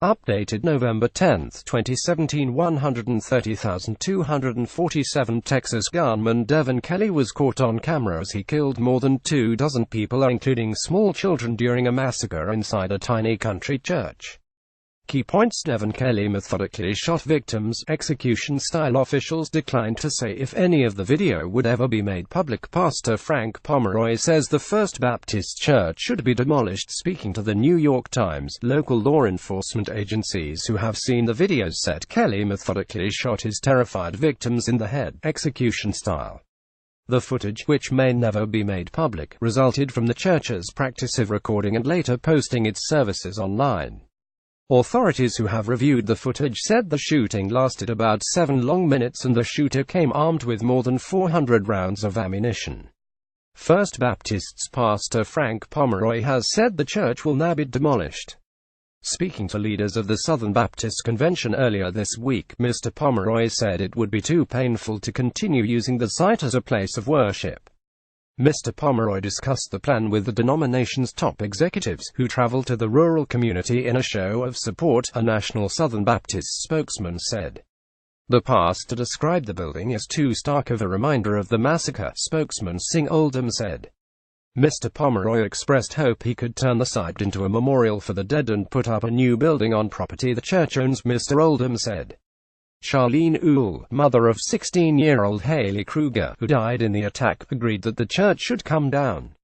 Updated November 10, 2017. 130,247 Texas gunman Devin Kelley was caught on camera as he killed more than 24 people, including small children, during a massacre inside a tiny country church. Key points: Devin Kelley methodically shot victims. Execution-style officials declined to say if any of the video would ever be made public. Pastor Frank Pomeroy says the First Baptist Church should be demolished. Speaking to the New York Times, local law enforcement agencies who have seen the videos said Kelley methodically shot his terrified victims in the head, execution style. The footage, which may never be made public, resulted from the church's practice of recording and later posting its services online. Authorities who have reviewed the footage said the shooting lasted about 7 long minutes and the shooter came armed with more than 400 rounds of ammunition. First Baptist's Pastor Frank Pomeroy has said the church will now be demolished. Speaking to leaders of the Southern Baptist Convention earlier this week, Mr. Pomeroy said it would be too painful to continue using the site as a place of worship. Mr. Pomeroy discussed the plan with the denomination's top executives, who traveled to the rural community in a show of support, a National Southern Baptist spokesman said. The pastor described the building as too stark of a reminder of the massacre, spokesman Sing Oldham said. Mr. Pomeroy expressed hope he could turn the site into a memorial for the dead and put up a new building on property the church owns, Mr. Oldham said. Charlene Uhl, mother of 16-year-old Haley Kruger, who died in the attack, agreed that the church should come down.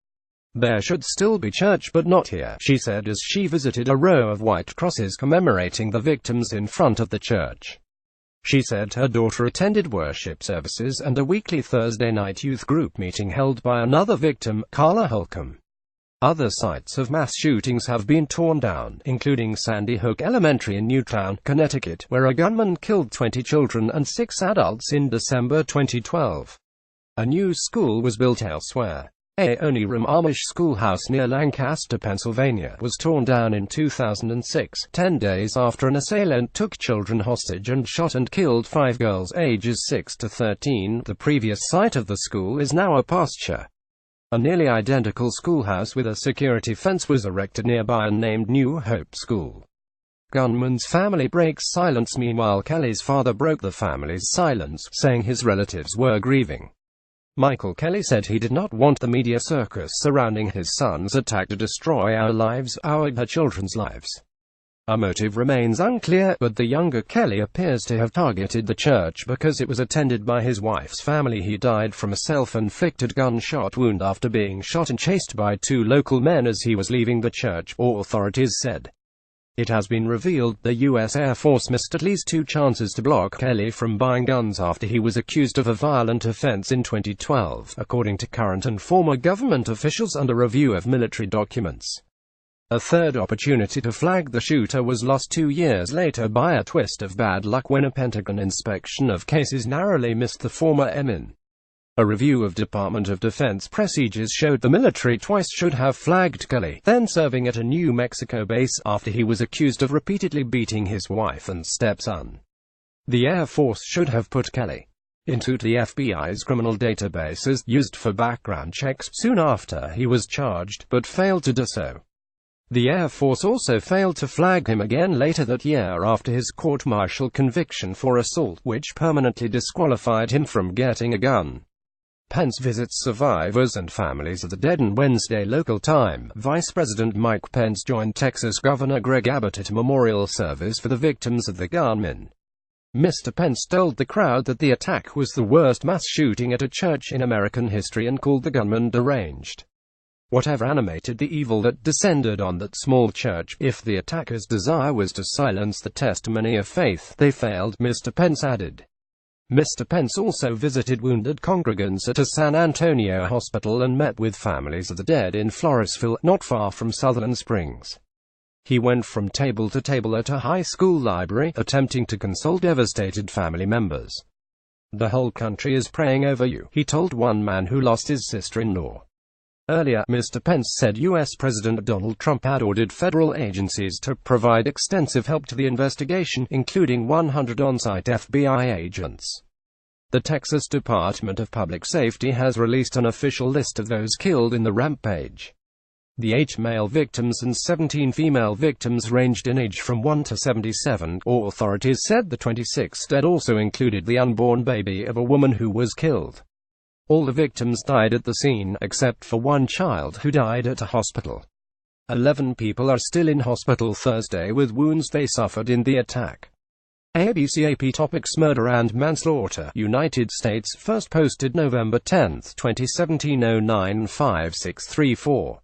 "There should still be church, but not here," she said as she visited a row of white crosses commemorating the victims in front of the church. She said her daughter attended worship services and a weekly Thursday night youth group meeting held by another victim, Carla Holcomb. Other sites of mass shootings have been torn down, including Sandy Hook Elementary in Newtown, Connecticut, where a gunman killed 20 children and 6 adults in December 2012. A new school was built elsewhere. A only-room Amish schoolhouse near Lancaster, Pennsylvania, was torn down in 2006, 10 days after an assailant took children hostage and shot and killed 5 girls ages 6 to 13. The previous site of the school is now a pasture. A nearly identical schoolhouse with a security fence was erected nearby and named New Hope School. Gunman's family breaks silence. Meanwhile, Kelley's father broke the family's silence, saying his relatives were grieving. Michael Kelley said he did not want the media circus surrounding his son's attack to destroy our lives, her children's lives. Our motive remains unclear, but the younger Kelley appears to have targeted the church because it was attended by his wife's family. He died from a self-inflicted gunshot wound after being shot and chased by 2 local men as he was leaving the church, authorities said. It has been revealed the U.S. Air Force missed at least 2 chances to block Kelley from buying guns after he was accused of a violent offense in 2012, according to current and former government officials and a review of military documents. A third opportunity to flag the shooter was lost 2 years later by a twist of bad luck when a Pentagon inspection of cases narrowly missed the former airman. A review of Department of Defense procedures showed the military twice should have flagged Kelley, then serving at a New Mexico base, after he was accused of repeatedly beating his wife and stepson. The Air Force should have put Kelley into the FBI's criminal databases, used for background checks, soon after he was charged, but failed to do so. The Air Force also failed to flag him again later that year after his court-martial conviction for assault, which permanently disqualified him from getting a gun. Pence visits survivors and families of the dead. On Wednesday local time, Vice President Mike Pence joined Texas Governor Greg Abbott at a memorial service for the victims of the gunman. Mr. Pence told the crowd that the attack was the worst mass shooting at a church in American history and called the gunman deranged. Whatever animated the evil that descended on that small church, if the attackers' desire was to silence the testimony of faith, they failed, Mr. Pence added. Mr. Pence also visited wounded congregants at a San Antonio hospital and met with families of the dead in Floresville, not far from Sutherland Springs. He went from table to table at a high school library, attempting to console devastated family members. "The whole country is praying over you," he told one man who lost his sister-in-law. Earlier, Mr. Pence said U.S. President Donald Trump had ordered federal agencies to provide extensive help to the investigation, including 100 on-site FBI agents. The Texas Department of Public Safety has released an official list of those killed in the rampage. The 8 male victims and 17 female victims ranged in age from 1 to 77. Authorities said the 26 dead also included the unborn baby of a woman who was killed. All the victims died at the scene, except for one child who died at a hospital. 11 people are still in hospital Thursday with wounds they suffered in the attack. ABCAP topics: murder and manslaughter. United States first posted November 10, 2017 095634.